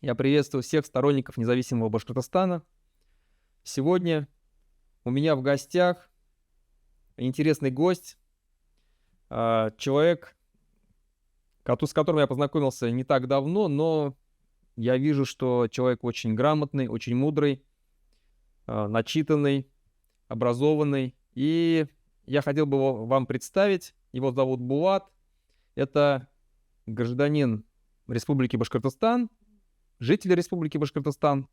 Я приветствую всех сторонников независимого Башкортостана. Сегодня у меня в гостях интересный гость, человек, с которым я познакомился не так давно, но я вижу, что человек очень грамотный, очень мудрый, начитанный, образованный. И я хотел бы его вам представить. Его зовут Булат. Это гражданин Республики Башкортостан, житель Республики Башкортостан,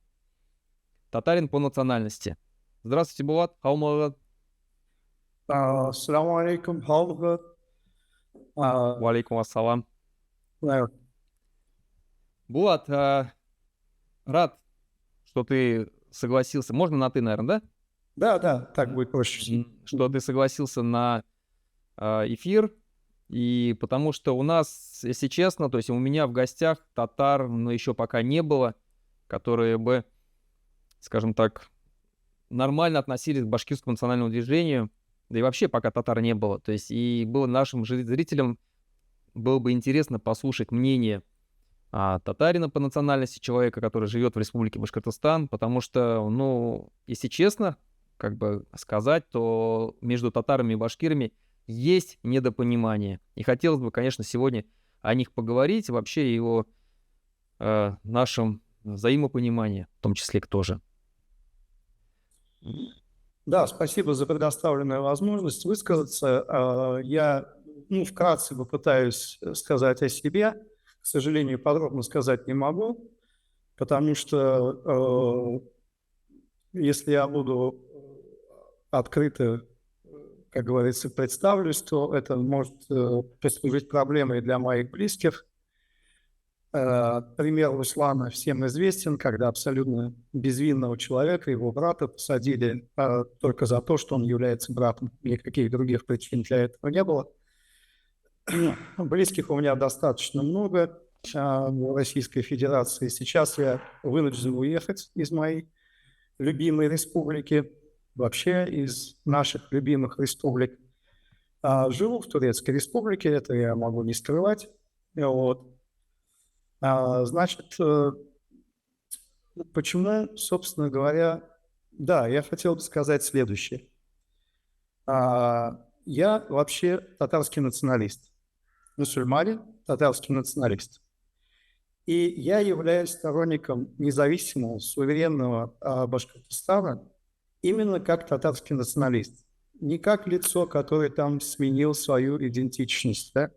татарин по национальности. Здравствуйте, Булат. Хаумалат. Ассаламу алейкум, халга. Валейкум ассалам. Да, Булат, рад, что ты согласился. Можно на «ты», наверное, да? так будет проще. Что ты согласился на эфир. И потому что у нас, если честно, то есть у меня в гостях татар, но еще пока не было, которые бы, скажем так, нормально относились к башкирскому национальному движению, да и вообще пока татар не было. То есть и было нашим зрителям было бы интересно послушать мнение татарина по национальности, человека, который живет в Республике Башкортостан, потому что, ну, если честно, как бы сказать, то между татарами и башкирами есть недопонимание. И хотелось бы, конечно, сегодня о них поговорить, вообще и о нашем взаимопонимании, в том числе тоже. Да, спасибо за предоставленную возможность высказаться. Я, вкратце попытаюсь сказать о себе. К сожалению, подробно сказать не могу, потому что если я буду открыто, как говорится, представлюсь, то это может послужить проблемой для моих близких. Пример Руслана всем известен, когда абсолютно безвинного человека, его брата, посадили только за то, что он является братом. Никаких других причин для этого не было. Близких у меня достаточно много в Российской Федерации. Сейчас я вынужден уехать из моей любимой республики, вообще из наших любимых республик. Живу в Турецкой Республике, это я могу не скрывать. Вот. Значит, почему, собственно говоря, да, я хотел бы сказать следующее. Я вообще татарский националист, мусульманин, татарский националист. И я являюсь сторонником независимого, суверенного Башкортостана именно как татарский националист. Не как лицо, которое там сменил свою идентичность, да?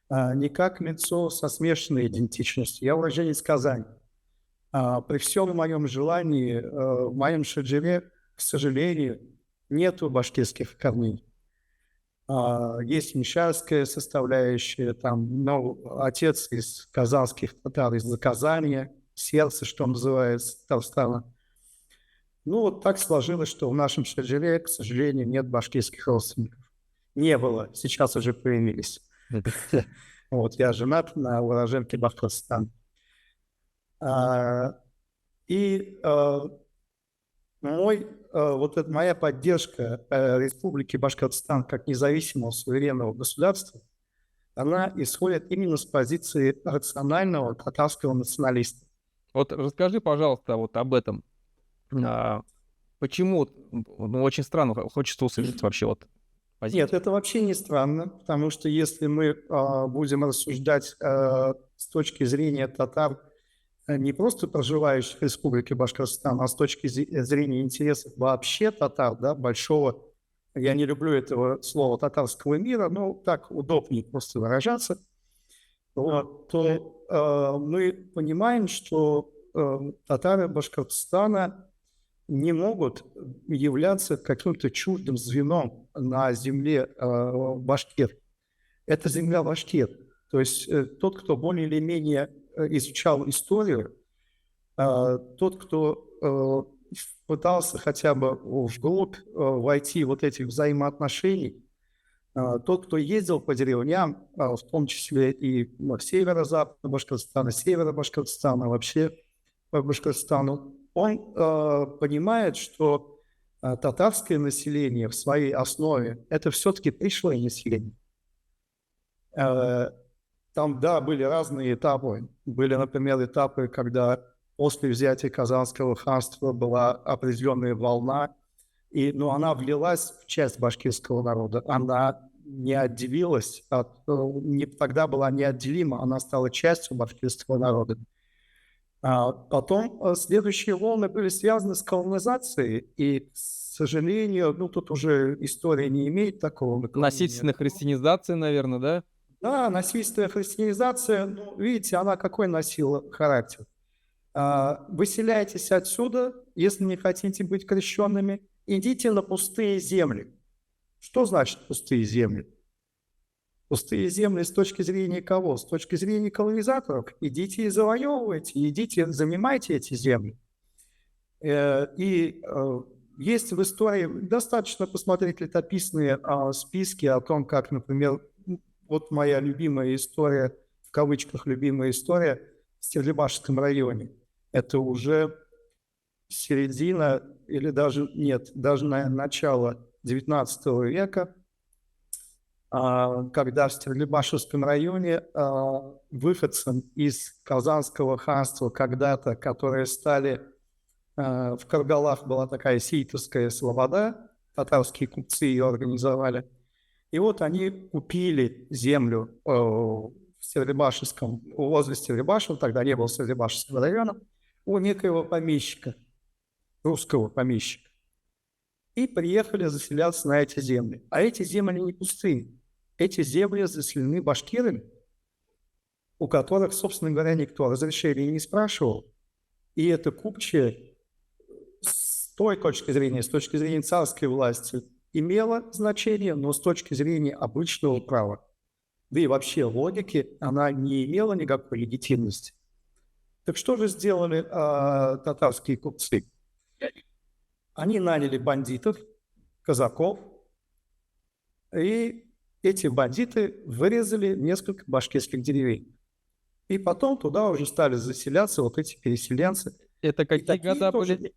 Не как лицо со смешанной идентичностью. Я уроженец Казани. При всем моем желании, в моем шаджире, к сожалению, нету башкирских корней. Есть мещанская составляющая, там, но отец из казанских татар, из Казани, сердце, что называется, Татарстана. Вот так сложилось, что в нашем шаджире, к сожалению, нет башкирских родственников. Не было, сейчас уже появились. Вот, я женат на уроженке Башкортостана. Моя поддержка Республики Башкортостан как независимого суверенного государства, она исходит именно с позиции рационального татарского националиста. Вот расскажи, пожалуйста, вот об этом. Почему, очень странно, хочется услышать вообще вот позицию. Нет, это вообще не странно, потому что если мы будем рассуждать с точки зрения татар, не просто проживающих в Республике Башкортостан, а с точки зрения интересов вообще татар, да, большого, я не люблю этого слова, татарского мира, но так удобнее просто выражаться, то мы понимаем, что татары Башкортостана не могут являться каким-то чуждым звеном на земле башкир. Это земля башкир. То есть тот, кто более или менее изучал историю, тот, кто пытался хотя бы вглубь войти вот этих взаимоотношений, тот, кто ездил по деревням, в том числе и в северо-запад Башкортостана, севера Башкортостана, вообще по Башкортостану, он понимает, что татарское население в своей основе это все-таки пришлое население. Там, да, были разные этапы. Были, например, этапы, когда после взятия Казанского ханства была определенная волна, но она влилась в часть башкирского народа. Она не отделилась, тогда была неотделима, она стала частью башкирского народа. Потом следующие волны были связаны с колонизацией, и, к сожалению, тут уже история не имеет такого наклонения. Насильственная христианизация, наверное, да? Да, насильственная христианизация, видите, она какой носила характер? Выселяйтесь отсюда, если не хотите быть крещенными, идите на пустые земли. Что значит пустые земли? Пустые земли с точки зрения кого? С точки зрения колонизаторов. Идите и завоевывайте, идите, занимайте эти земли. Есть в истории, достаточно посмотреть летописные списки о том, как, например, вот моя любимая история, в кавычках любимая история, в Стерлибашском районе. Это уже середина, или даже, нет, даже начало XIX века, когда в Стерлибашевском районе выходцам из Казанского ханства когда-то, которые стали... В Каргалах была такая сейтовская слобода, татарские купцы ее организовали. И вот они купили землю в Стерлибашевском, возле Стерлибашева, тогда не было Стерлибашевского района, у некоего помещика, русского помещика. И приехали заселяться на эти земли. А эти земли не пустые. Эти земли заселены башкирами, у которых, собственно говоря, никто разрешения не спрашивал. И это купчие с той точки зрения, с точки зрения царской власти, имело значение, но с точки зрения обычного права, да и вообще логики, она не имела никакой легитимности. Так что же сделали татарские купцы? Они наняли бандитов, казаков, и эти бандиты вырезали несколько башкирских деревень. И потом туда уже стали заселяться вот эти переселенцы. Это какие года были?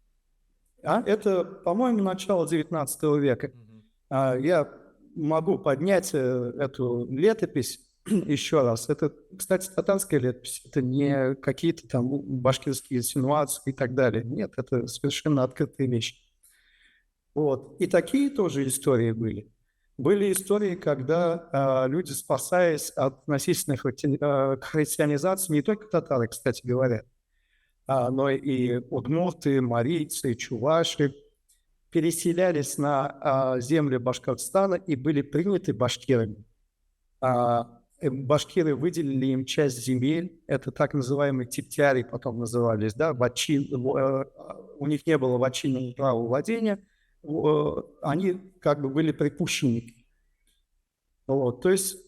Это, по-моему, начало 19 века. Я могу поднять эту летопись еще раз. Это, кстати, татарская летопись. Это не какие-то там башкирские инсинуации и так далее. Нет, это совершенно открытые вещи. Вот. И такие тоже истории были. Были истории, когда люди, спасаясь от насильственной христианизации, не только татары, кстати говоря, но и удмурты, марийцы, чуваши, переселялись на земли Башкортостана и были приняты башкирами. Башкиры выделили им часть земель, это так называемые типтяри потом назывались, да, у них не было вотчинного права владения, они как бы были припущены. Вот, то есть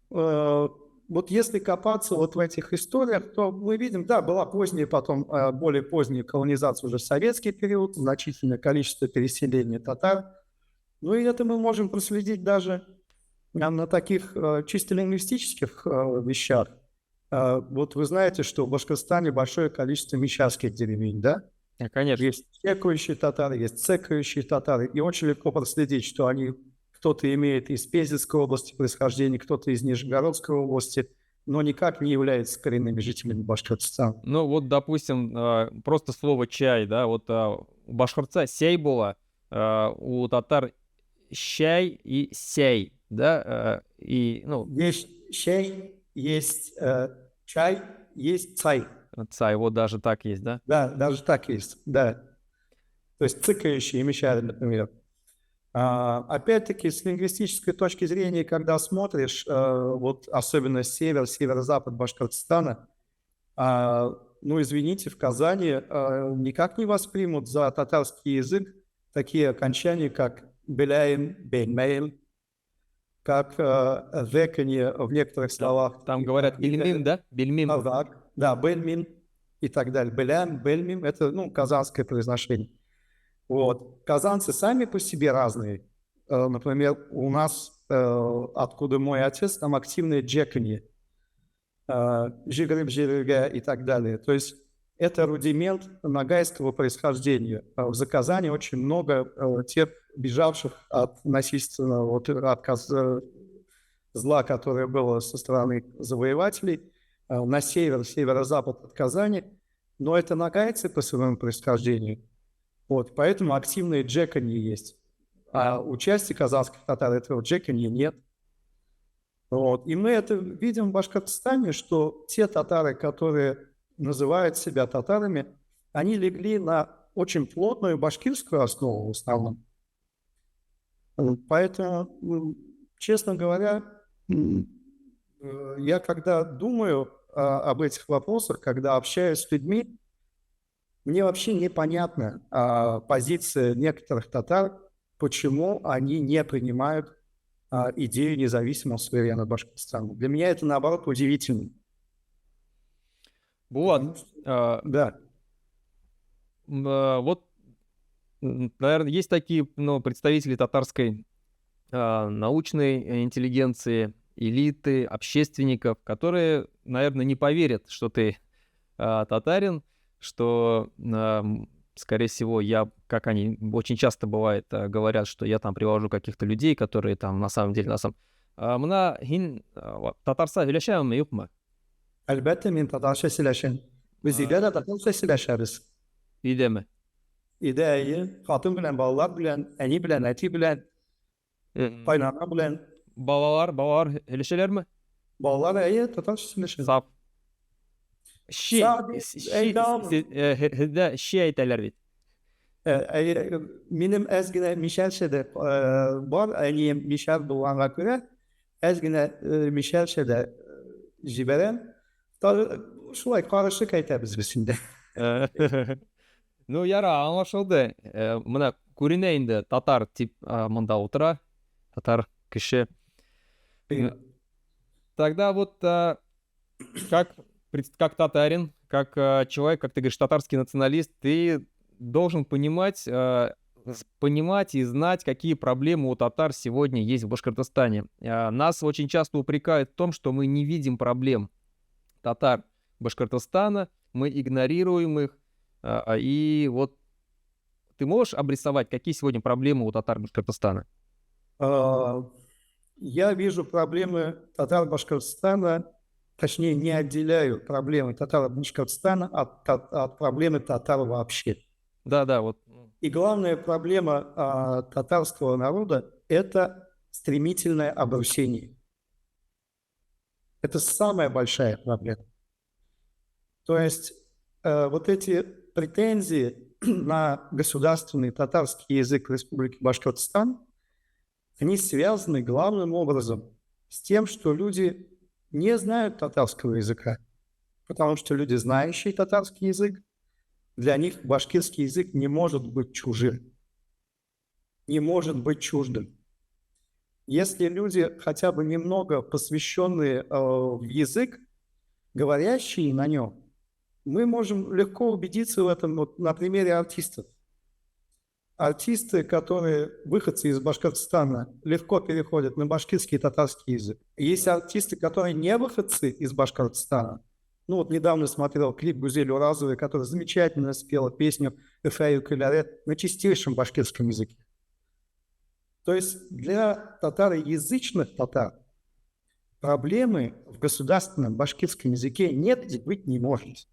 вот если копаться вот в этих историях, то мы видим, да, была поздняя, потом более поздняя колонизация уже в советский период, значительное количество переселения татар. Ну и это мы можем проследить даже на таких чисто лингвистических вещах. Вот вы знаете, что в Башкортостане большое количество мещанских деревень, да? Конечно. Есть чекающие татары, есть цекающие татары, и очень легко проследить, что они... Кто-то имеет из Пензенской области происхождение, кто-то из Нижегородской области, но никак не является коренными жителями Башкортостана. Ну вот, допустим, просто слово «чай», да, вот у башкирца «сяй» было, у татар «щай» и «сяй», да, Есть «щай», есть «чай», есть «цай». «Цай», вот даже так есть, да? Да, даже так есть, да. То есть цыкающие мещане, например. Опять-таки, с лингвистической точки зрения, когда смотришь, вот особенно северо-запад Башкортостана, извините, в Казани никак не воспримут за татарский язык такие окончания, как «беляем», «бельмеем», как «веканье» в некоторых словах. Там говорят «бельмим», да? «Бельмим». Да, «бельмим» и так далее. «Беляем», «бельмим» — это, казанское произношение. Вот. Казанцы сами по себе разные. Например, у нас, откуда мой отец, там активное джеканье, жигрыб-жирыга и так далее. То есть это рудимент ногайского происхождения. В Казани очень много тех бежавших от насильственного, зла, которое было со стороны завоевателей, на север, северо-запад от Казани, но это нагайцы по своему происхождению. Вот, поэтому активные джеканье есть. А у части казахских татар этого джеканья нет. Вот. И мы это видим в Башкортостане, что те татары, которые называют себя татарами, они легли на очень плотную башкирскую основу в основном. Поэтому, честно говоря, я когда думаю об этих вопросах, когда общаюсь с людьми, мне вообще непонятна позиция некоторых татар, почему они не принимают идею независимого суверенного Башкортостана. Для меня это, наоборот, удивительно. Вот, Да. вот, наверное, есть такие, ну, представители татарской научной интеллигенции, элиты, общественников, которые, наверное, не поверят, что ты татарин, что, скорее всего, как они очень часто бывает, говорят, что я там привожу каких-то людей, которые там на самом деле, мына хин татарса сөйлешемін юк му? Әлбәттә, мин татарча сөйләшәм. Без өйдә дә татарча сөйләшәбез. Өйдәме? Өйдә, хатын белән, балалар белән, әни белән, әти белән, кайнана белән. Балалар һөйләшәләрме? Балалар, татарча сөйләшә. Сап. Һездә ши әйтәләр бит. Минем әз генә мишәлчәдә бар, әнием мишәл булганга күрә, әз генә мишәлчәдә җибәрәм. Шулай карышык әйтәбез без инде. Ну, яра, аңлашылды. Мына күренә инде татар тип монда утыра, татар кеше. Тогда вот как татарин, как человек, как ты говоришь, татарский националист, ты должен понимать и знать, какие проблемы у татар сегодня есть в Башкортостане. Нас очень часто упрекают в том, что мы не видим проблем татар Башкортостана, мы игнорируем их. И вот ты можешь обрисовать, какие сегодня проблемы у татар Башкортостана? Я вижу проблемы татар Башкортостана, точнее, не отделяю проблемы татар Башкортостана от проблемы татар вообще. Да, вот. И главная проблема татарского народа – это стремительное обрусение. Это самая большая проблема. То есть вот эти претензии на государственный татарский язык Республики Башкортостан, они связаны главным образом с тем, что люди не знают татарского языка, потому что люди, знающие татарский язык, для них башкирский язык не может быть чужим, не может быть чуждым. Если люди хотя бы немного посвященные в язык, говорящие на нем, мы можем легко убедиться в этом вот на примере артистов. Артисты, которые выходцы из Башкортостана, легко переходят на башкирский и татарский язык. Есть артисты, которые не выходцы из Башкортостана. Ну вот недавно смотрел клип Гузель Уразовой, которая замечательно спела песню «Эфаю Калярет» на чистейшем башкирском языке. То есть для татароязычных татар проблемы в государственном башкирском языке нет и быть не может.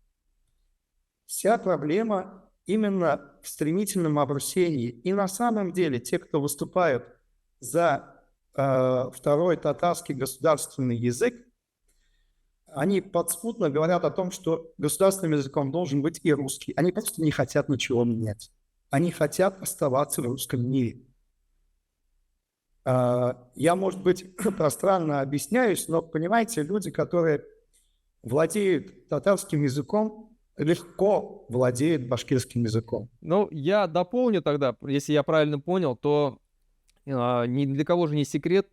Вся проблема именно в стремительном обрусении. И на самом деле те, кто выступают за второй татарский государственный язык, они подспудно говорят о том, что государственным языком должен быть и русский. Они просто не хотят ничего менять. Они хотят оставаться в русском мире. Я, может быть, пространно объясняюсь, но, понимаете, люди, которые владеют татарским языком, легко владеют башкирским языком. Ну, я дополню тогда, если я правильно понял, то ни для кого же не секрет,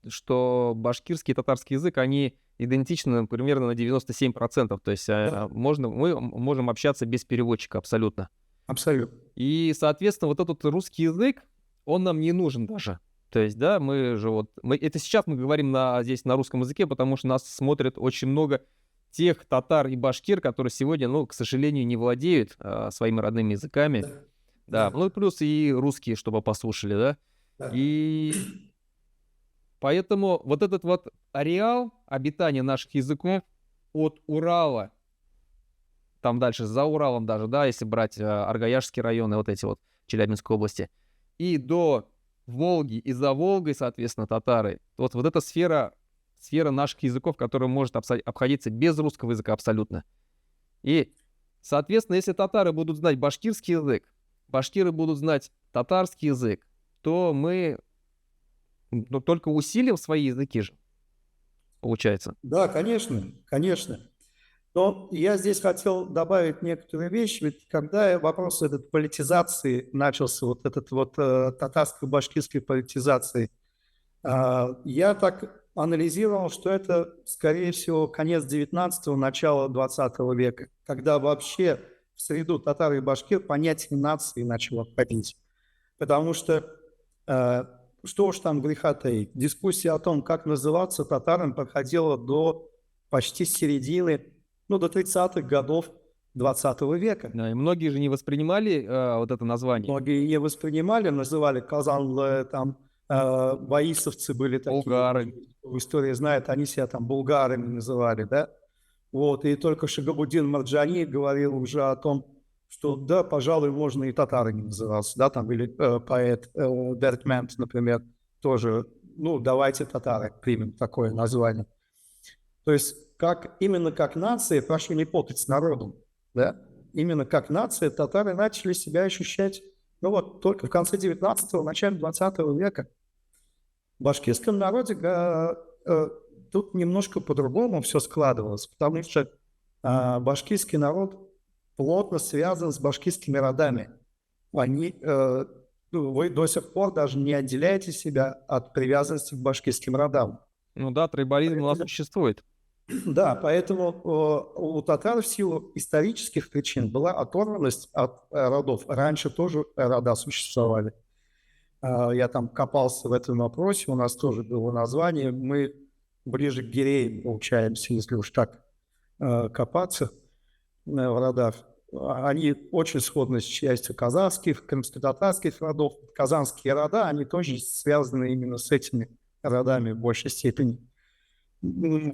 что башкирский и татарский язык, они идентичны примерно на 97%. То есть Да. мы можем общаться без переводчика абсолютно. Абсолютно. И, соответственно, вот этот русский язык, он нам не нужен даже. То есть, да, это сейчас мы говорим здесь на русском языке, потому что нас смотрят очень много тех татар и башкир, которые сегодня, ну, к сожалению, не владеют своими родными языками. Да. Ну, плюс и русские, чтобы послушали, да. Да. И Поэтому вот этот вот ареал обитания наших языков от Урала, там дальше за Уралом даже, да, если брать Аргаяшские районы, вот эти вот Челябинской области, и до Волги, и за Волгой, соответственно, татары, вот эта сфера наших языков, которая может обходиться без русского языка абсолютно. И, соответственно, если татары будут знать башкирский язык, башкиры будут знать татарский язык, то мы только усилим свои языки же, получается. Да, конечно, конечно. Но я здесь хотел добавить некоторые вещи, ведь когда вопрос этой политизации начался, вот этот вот татарско-башкирской политизации, я так анализировал, что это, скорее всего, конец 19-го, начало 20 века, когда вообще в среду татар и башкир понятие нации начало входить. Потому что, что уж там греха таить, дискуссия о том, как называться татарам, проходила до почти середины, до 30-х годов 20 века. Да, и многие же не воспринимали вот это название. Многие не воспринимали, называли казанлы, там, боисовцы были такие. Булгары. В истории знают, они себя там булгарами называли, да? Вот, и только Шагабуддин Марджани говорил уже о том, что да, пожалуй, можно и татарами называться, да, там, или поэт Дертмент, например, тоже, давайте татары примем такое название. То есть, именно как нация, прошу не путать с народом, да, именно как нация татары начали себя ощущать, только в конце 19-го, начале 20 века. В башкирском народе тут немножко по-другому все складывалось, потому что башкирский народ плотно связан с башкирскими родами. Вы до сих пор даже не отделяете себя от привязанности к башкирским родам. Ну да, трибализм у нас существует. Да, поэтому у татар в силу исторических причин была оторванность от родов. Раньше тоже рода существовали. Я там копался в этом вопросе, у нас тоже было название. Мы ближе к Гиреям получаемся, если уж так копаться в родах. Они очень сходны с частью казахских, крымско-татарских родов. Казанские рода, они тоже связаны именно с этими родами в большей степени.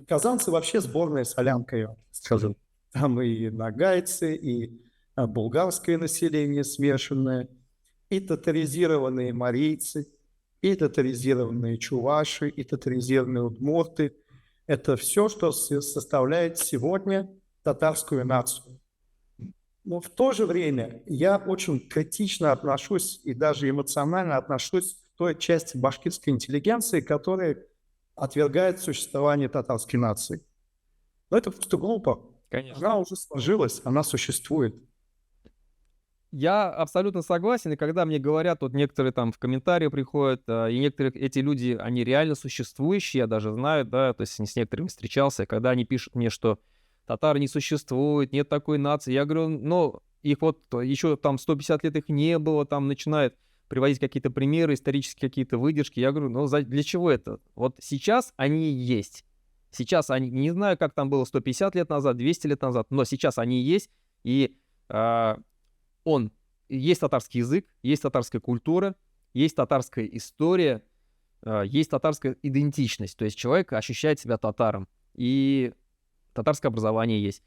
Казанцы вообще сборная солянка, я скажу. Там и нагайцы, и булгарское население смешанное, и татаризированные марийцы, и татаризированные чуваши, и татаризированные удмурты. Это все, что составляет сегодня татарскую нацию. Но в то же время я очень критично отношусь и даже эмоционально отношусь к той части башкирской интеллигенции, которая отвергает существование татарской нации. Но это просто глупо. Конечно. Она уже сложилась, она существует. Я абсолютно согласен, и когда мне говорят, вот некоторые там в комментарии приходят, и некоторые эти люди, они реально существующие, я даже знаю, да, то есть с некоторыми встречался, когда они пишут мне, что татары не существует, нет такой нации, я говорю, их вот еще там 150 лет их не было, там начинают приводить какие-то примеры, исторические какие-то выдержки, я говорю, для чего это? Вот сейчас они есть. Сейчас они, не знаю, как там было 150 лет назад, 200 лет назад, но сейчас они есть, и есть татарский язык, есть татарская культура, есть татарская история, есть татарская идентичность. То есть человек ощущает себя татаром, и татарское образование есть.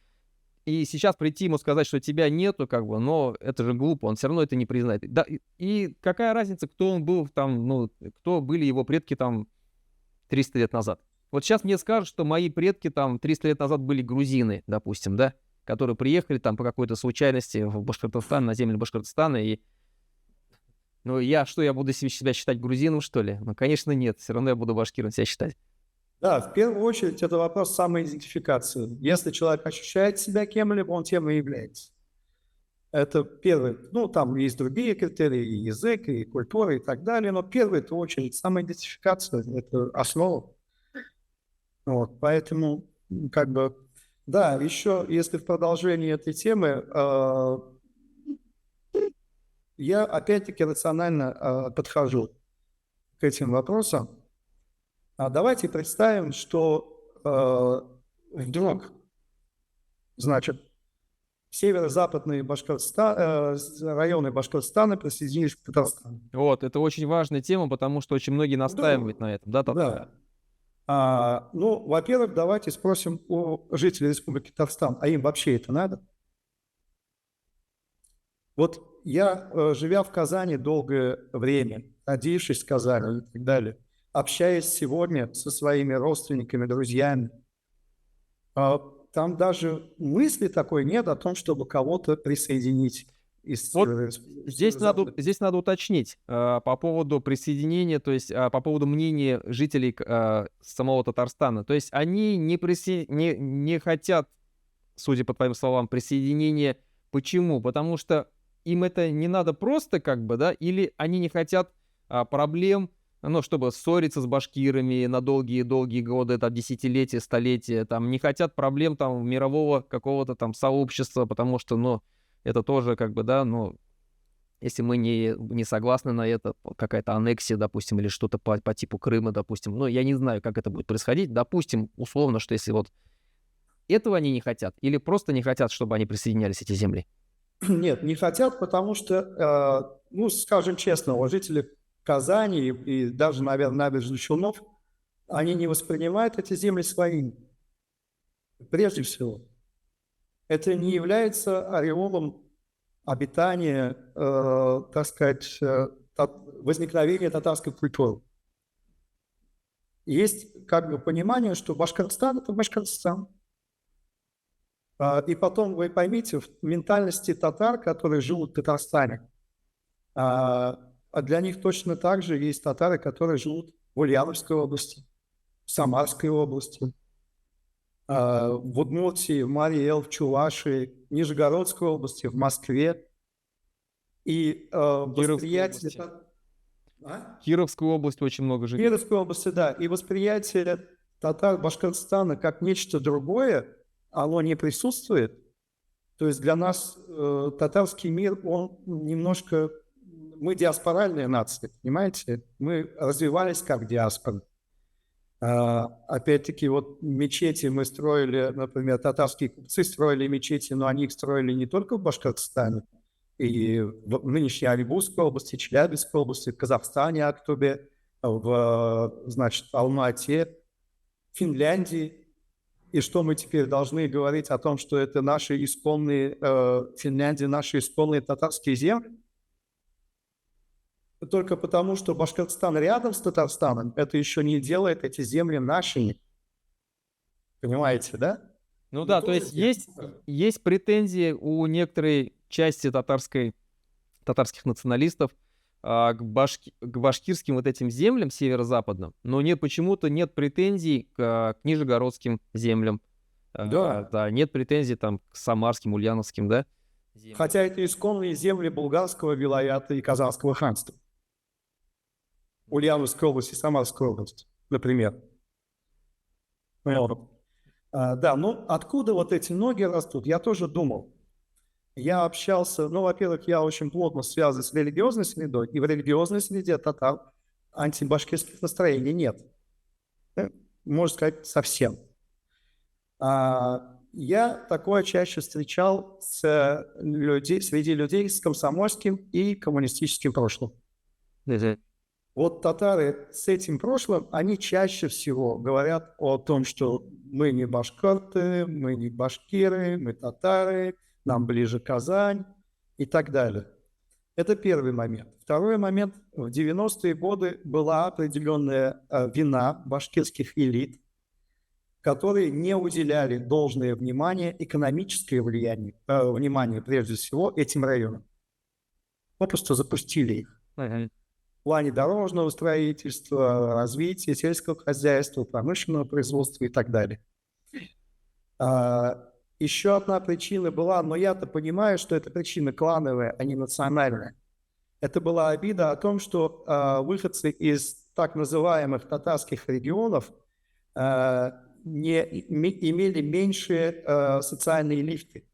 И сейчас прийти ему сказать, что тебя нету, но это же глупо, он все равно это не признает. Да, и какая разница, кто он был там, кто были его предки там 300 лет назад. Вот сейчас мне скажут, что мои предки там 300 лет назад были грузины, допустим, да, которые приехали там по какой-то случайности в Башкортостан, на землю Башкортостана, и я буду себя считать грузином, что ли? Конечно, нет, все равно я буду башкиром себя считать. Да, в первую очередь это вопрос самоидентификации. Если человек ощущает себя кем-либо, он тем и является. Это первый. Там есть другие критерии, и язык, и культура, и так далее, но первый, это очередь самоидентификация, это основа. Поэтому, да, еще, если в продолжении этой темы, я опять-таки рационально подхожу к этим вопросам. Давайте представим, что вдруг, значит, северо-западные районы Башкортостана присоединились к Татарстану. Вот, это очень важная тема, потому что очень многие настаивают на этом, да, татары? Да. Ну, во-первых, давайте спросим у жителей Республики Татарстан, а им вообще это надо? Вот я, живя в Казани долгое время, родившись в Казани и так далее, общаясь сегодня со своими родственниками, друзьями, там даже мысли такой нет о том, чтобы кого-то присоединить из Вот северо-западных. здесь надо уточнить по поводу присоединения, то есть по поводу мнения жителей самого Татарстана. То есть они не хотят, судя по твоим словам, присоединения. Почему? Потому что им это не надо просто как бы, да, или они не хотят проблем, ну, чтобы ссориться с башкирами на долгие-долгие годы, там, десятилетия, столетия, там, не хотят проблем там мирового какого-то там сообщества, потому что, ну, это тоже как бы, да, ну, если мы не согласны на это, какая-то аннексия, допустим, или что-то по типу Крыма, допустим, ну, я не знаю, как это будет происходить, допустим, условно, что если вот этого они не хотят, или просто не хотят, чтобы они присоединялись, эти земли? Нет, не хотят, потому что, ну, скажем честно, жители Казани и даже, наверное, набережных Челнов, они не воспринимают эти земли своими. Прежде всего, это не является ореолом обитания, так сказать, возникновения татарской культуры. Есть как бы понимание, что Башкортостан – это Башкортостан. И потом вы поймите, в ментальности татар, которые живут в Татарстане, а для них точно так же есть татары, которые живут в Ульяновской области, в Самарской области, в Удмуртии, в Марий-Эл, в Чувашии, в Нижегородской области, в Москве. И восприятие... Кировскую область очень много живет. Кировской области, да. И восприятие татар Башкортостана как нечто другое, оно не присутствует. То есть для нас татарский мир, он немножко... Мы диаспоральная нация, понимаете? Мы развивались как диаспора. Опять-таки, вот мечети мы строили, например, татарские купцы строили мечети, но они их строили не только в Башкортостане, и в нынешней Оренбургской области, Челябинской области, в Казахстане, Актубе, значит, Алма-Ате, Финляндии. И что мы теперь должны говорить о том, что это наши исконные, Финляндия, наши исконные татарские земли? Только потому, что Башкортостан рядом с Татарстаном, это еще не делает эти земли нашими. Понимаете, да? Ну да, то есть есть претензии у некоторой части татарских националистов к башкирским вот этим землям северо-западным, но почему-то нет претензий к нижегородским землям. Да. Да, нет претензий там к самарским, ульяновским, да? землям. Хотя это исконные земли Булгарского вилаята и Казанского ханства. Ульяновская область и Самарская область, например. Да, ну откуда вот эти ноги растут, я тоже думал. Я общался, ну, во-первых, я очень плотно связан с религиозной средой, и в религиозной среде татар антибашкирских настроений нет. Можно сказать, совсем. Я такое чаще встречал среди людей с комсомольским и коммунистическим прошлым. Вот татары с этим прошлым, они чаще всего говорят о том, что мы не башкорты, мы не башкиры, мы татары, нам ближе Казань и так далее. Это первый момент. Второй момент. В 90-е годы была определенная вина башкирских элит, которые не уделяли должное внимание, экономическое внимание прежде всего этим районам. Попросту запустили их. В плане дорожного строительства, развития сельского хозяйства, промышленного производства и так далее. Еще одна причина была, но я-то понимаю, что эта причина клановая, а не национальная. Это была обида о том, что выходцы из так называемых татарских регионов имели меньшие социальные лифты.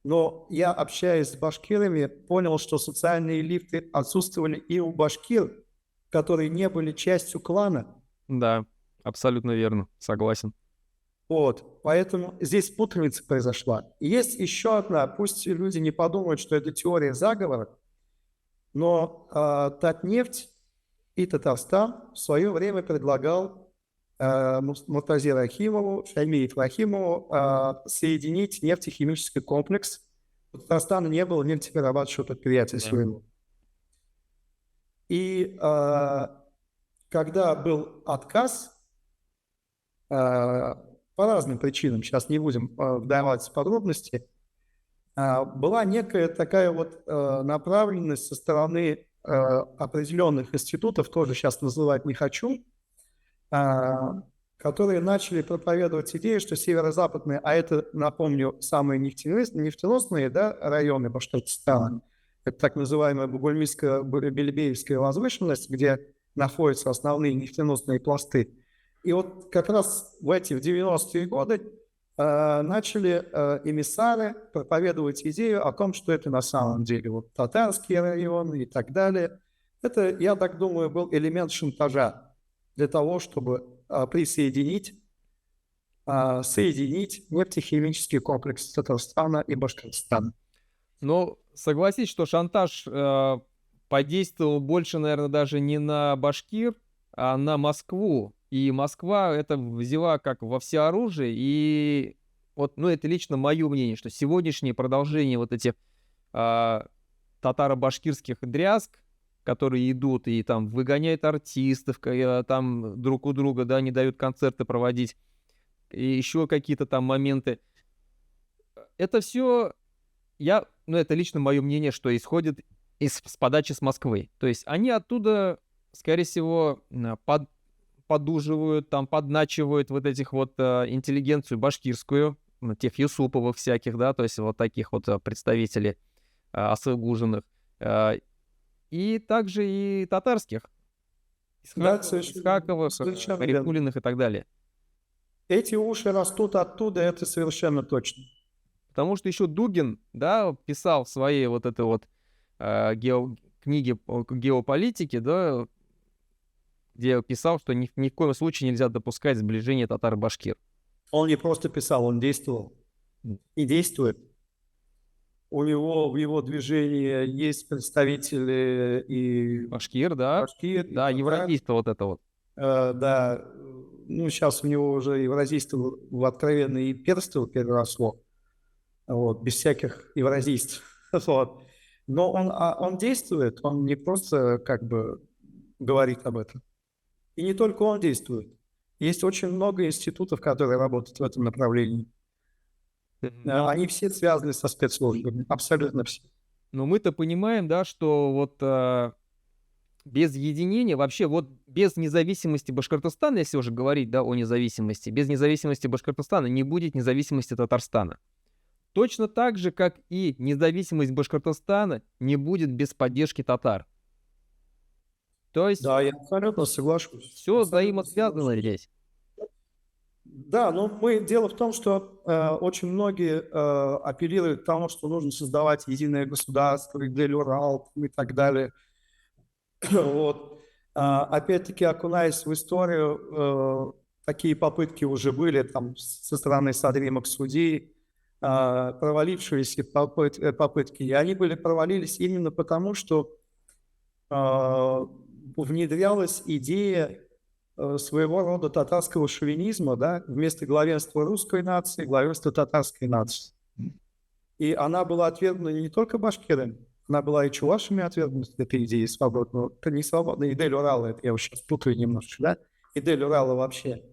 Но я, общаясь с башкирами, понял, что социальные лифты отсутствовали и у башкир, которые не были частью клана. Да, абсолютно верно, согласен. Вот, поэтому здесь путаница произошла. И есть еще одна, пусть люди не подумают, что это теория заговора, но Татнефть и Татарстан в свое время предлагал Муртазе Рахимову, Шаймиев Рахимову соединить нефтехимический комплекс. У Татарстана не было нефтеперерабатывающего предприятия своего. И когда был отказ, по разным причинам, сейчас не будем вдаваться в подробности, была некая такая вот направленность со стороны определенных институтов, тоже сейчас называть не хочу, которые начали проповедовать идею, что северо-западные, а это, напомню, самые нефтеносные, да, районы Башкортостана, это так называемая Бугульмийская, Белебеевская возвышенность, где находятся основные нефтеносные пласты. И вот как раз в 90-е годы начали эмиссары проповедовать идею о том, что это на самом деле вот татарские районы и так далее. Это, я так думаю, был элемент шантажа для того, чтобы соединить нефтехимический комплекс Татарстана и Башкортостана. Но согласись, что шантаж подействовал больше, наверное, даже не на башкир, а на Москву. И Москва это взяла как во всеоружие. И вот, ну, это лично мое мнение, что сегодняшнее продолжение вот этих татаро-башкирских дрязг, которые идут и там выгоняют артистов, там друг у друга, да, не дают концерты проводить, и еще какие-то там моменты. Это все, ну, это лично мое мнение, что исходит с подачи с Москвы. То есть они оттуда, скорее всего, подуживают, там, подначивают вот этих вот интеллигенцию башкирскую, тех Юсуповых всяких, да, то есть вот таких вот представителей Асылгужиных, и также и татарских, Исхаковых, Гарифуллиных и так далее. Эти уши растут оттуда, это совершенно точно. Потому что еще Дугин, да, писал в своей вот этой вот книге по геополитике, да, где писал, что ни в коем случае нельзя допускать сближение татар-башкир. Он не просто писал, он действовал. И действует. У него в его движении есть представители и... Башкир, да? Башкир, да, евразийство вот это вот. Да, ну сейчас у него уже евразийство в откровенное имперство переросло. Вот, без всяких евразийств. Вот. Но он действует, он не просто как бы говорит об этом. И не только он действует. Есть очень много институтов, которые работают в этом направлении. Они все связаны со спецслужбами, абсолютно все. Но мы-то понимаем, да, что вот без единения, вообще вот без независимости Башкортостана, если уже говорить, да, о независимости, без независимости Башкортостана не будет независимости Татарстана. Точно так же, как и независимость Башкортостана не будет без поддержки татар. То есть... Да, я абсолютно соглашусь. Все взаимосвязано здесь. Да, но дело в том, что очень многие апеллируют к тому, что нужно создавать единое государство, Идель-Урал и так далее. Вот. Опять-таки, окунаясь в историю, такие попытки уже были там со стороны Садри Максуди, провалившиеся попытки. И они провалились именно потому, что внедрялась идея своего рода татарского шовинизма, да, вместо главенства русской нации, главенства татарской нации. И она была отвергнута не только башкирами, она была и чувашами отвергнута, эта идея свободного, это не свободная, Идель-Урала, это я его сейчас путаю немножко, да, Идель-Урала вообще.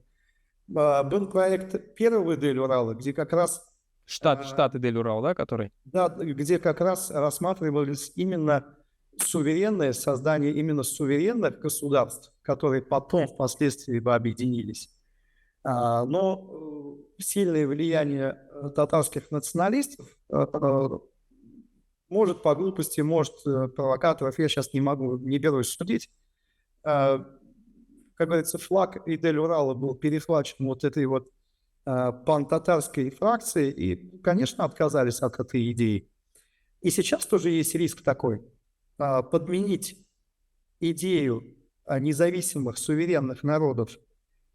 Был проект первого Идель-Урала, где как раз... Штат Идель-Урал, да, который? Да, где как раз рассматривались именно суверенное создание именно суверенных государств, которые потом впоследствии бы объединились. Но сильное влияние татарских националистов, может по глупости, может провокаторов, я сейчас не берусь судить. Как говорится, флаг Идель-Урала был перехвачен вот этой вот пантатарской фракцией, и, конечно, отказались от этой идеи. И сейчас тоже есть риск такой. Подменить идею независимых, суверенных народов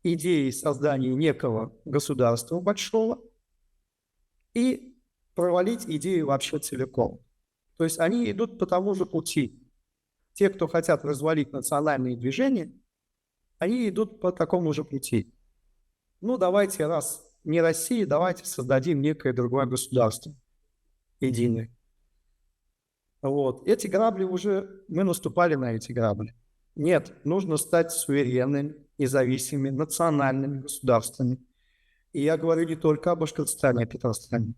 идеей создания некого государства большого и провалить идею вообще целиком. То есть они идут по тому же пути. Те, кто хотят развалить национальные движения, они идут по такому же пути. Ну, давайте, раз не Россия, давайте создадим некое другое государство единое. Вот. Эти грабли уже, мы наступали на эти грабли. Нет, нужно стать суверенными, независимыми, национальными государствами. И я говорю не только о Башкортостане, о Татарстане.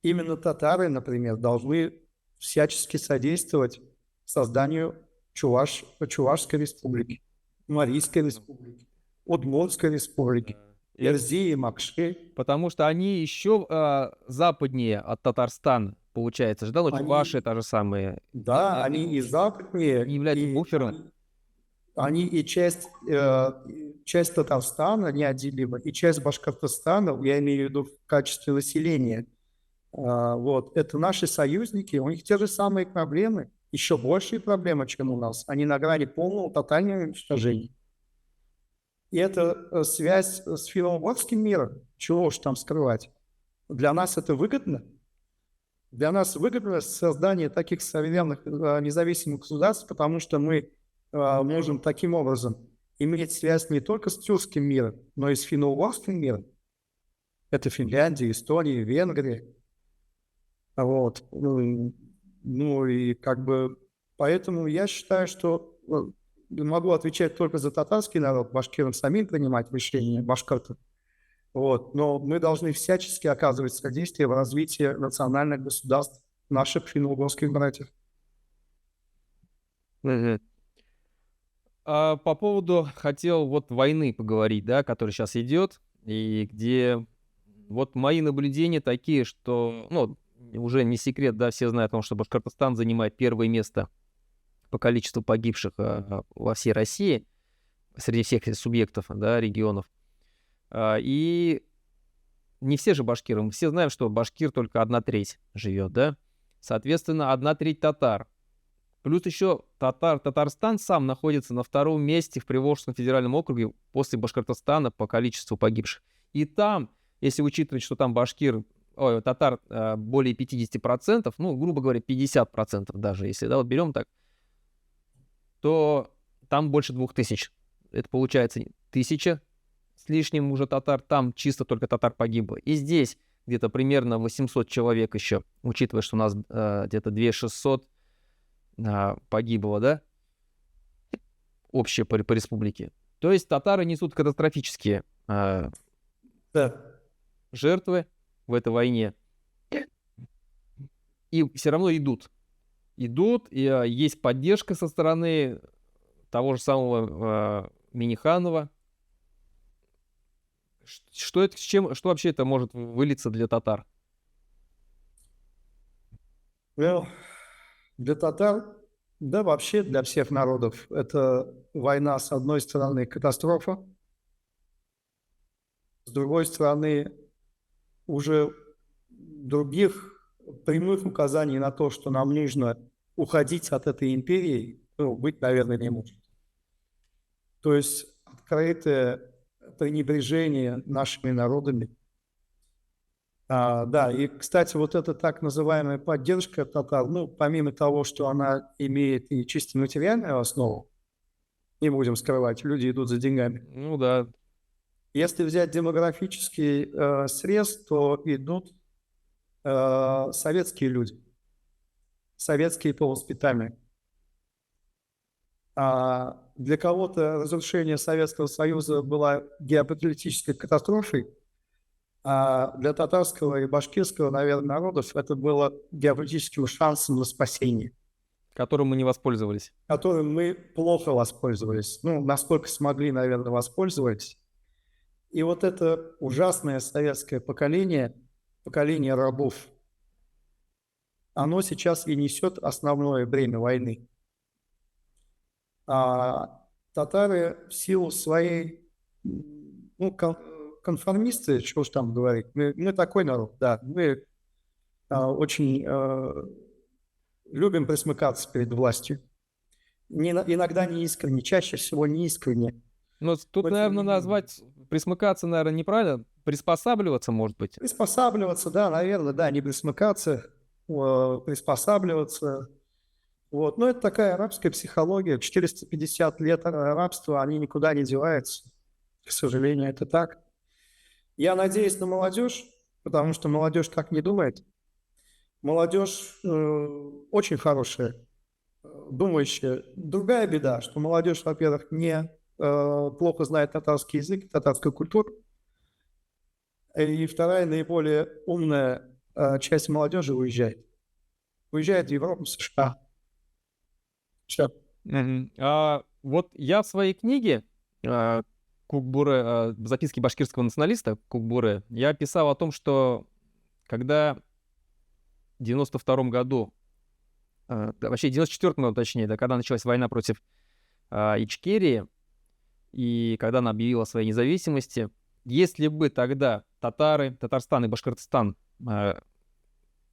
Именно татары, например, должны всячески содействовать созданию Чувашской республики, Марийской республики, Удмуртской республики, Эрзии, Макши. Потому что они еще западнее от Татарстана, получается же, да? Ну, чуваши та же самые. Да, они и западнее. Они являются буфером. Они и часть Татарстана неотделима, и часть Башкортостана, я имею в виду в качестве населения. Вот. Это наши союзники, у них те же самые проблемы, еще большие проблемы, чем у нас. Они на грани полного тотального уничтожения. И это связь с филологическим миром. Чего уж там скрывать. Для нас это выгодно. Для нас выгодно создание таких современных независимых государств, потому что мы можем таким образом иметь связь не только с тюркским миром, но и с финно-угорским миром. Это Финляндия, Эстония, Венгрия. Вот. Ну и как бы поэтому я считаю, что могу отвечать только за татарский народ, башкирам самим принимать решения, башкиртам. Вот. Но мы должны всячески оказывать содействие в развитии национальных государств наших финно-угорских братьев. По поводу, хотел вот войны поговорить, да, которая сейчас идет, и где вот мои наблюдения такие, что, ну, уже не секрет, да, все знают о том, что Башкортостан занимает первое место по количеству погибших во всей России, среди всех субъектов, да, регионов. И не все же башкиры, мы все знаем, что башкир только 1/3 живет, да, соответственно, 1/3 татар. Плюс еще Татарстан сам находится на втором месте в Приволжском федеральном округе после Башкортостана по количеству погибших. И там, если учитывать, что там татар более 50%, ну, грубо говоря, 50% даже, если, да, вот берем так, то там больше 2000. Это получается 1000 с лишним уже татар, там чисто только татар погибло. И здесь где-то примерно 800 человек еще, учитывая, что у нас где-то 2600 погибло, да, общее по республике. То есть татары несут катастрофические жертвы в этой войне. И все равно идут. Идут, и есть поддержка со стороны того же самого Минниханова. Что вообще это может вылиться для татар? Для татар, да вообще для всех народов, это война, с одной стороны, катастрофа, с другой стороны, уже других прямых указаний на то, что нам нужно уходить от этой империи, быть, наверное, не может. То есть открытое пренебрежение нашими народами. Да, и, кстати, вот эта так называемая поддержка татар, ну, помимо того, что она имеет и чисто материальную основу, не будем скрывать, люди идут за деньгами. Ну да. Если взять демографический срез, то идут советские люди, советские по воспитанию. Для кого-то разрушение Советского Союза была геополитической катастрофой, а для татарского и башкирского, наверное, народов это было геополитическим шансом на спасение. Которым мы не воспользовались. Которым мы плохо воспользовались. Ну, насколько смогли, наверное, воспользовались. И вот это ужасное советское поколение рабов, оно сейчас и несет основное бремя войны. А татары в силу своей, ну, конформисты, что уж там говорить, мы такой народ, да, мы очень любим присмыкаться перед властью. Иногда не искренне, чаще всего не искренне. Ну, тут, Но тем наверное, не менее. назвать присмыкаться, наверное, неправильно. Приспосабливаться, может быть. Приспосабливаться, да, наверное, да, не присмыкаться, приспосабливаться. Вот. Но это такая арабская психология. 450 лет рабства, они никуда не деваются. К сожалению, это так. Я надеюсь на молодежь, потому что молодежь так не думает. Молодежь очень хорошая, думающая. Другая беда, что молодежь, во-первых, не плохо знает татарский язык, татарскую культуру. И вторая, наиболее умная часть молодежи уезжает. Уезжает в Европу, в США. Всё. Мгм. Вот я в своей книге Кукбуры, «Записки башкирского националиста» Кукбуры, я писал о том, что когда в 92 году, да, вообще в 94 году, точнее, да, когда началась война против Ичкерии, и когда она объявила о своей независимости, если бы тогда татары, Татарстан и Башкортостан,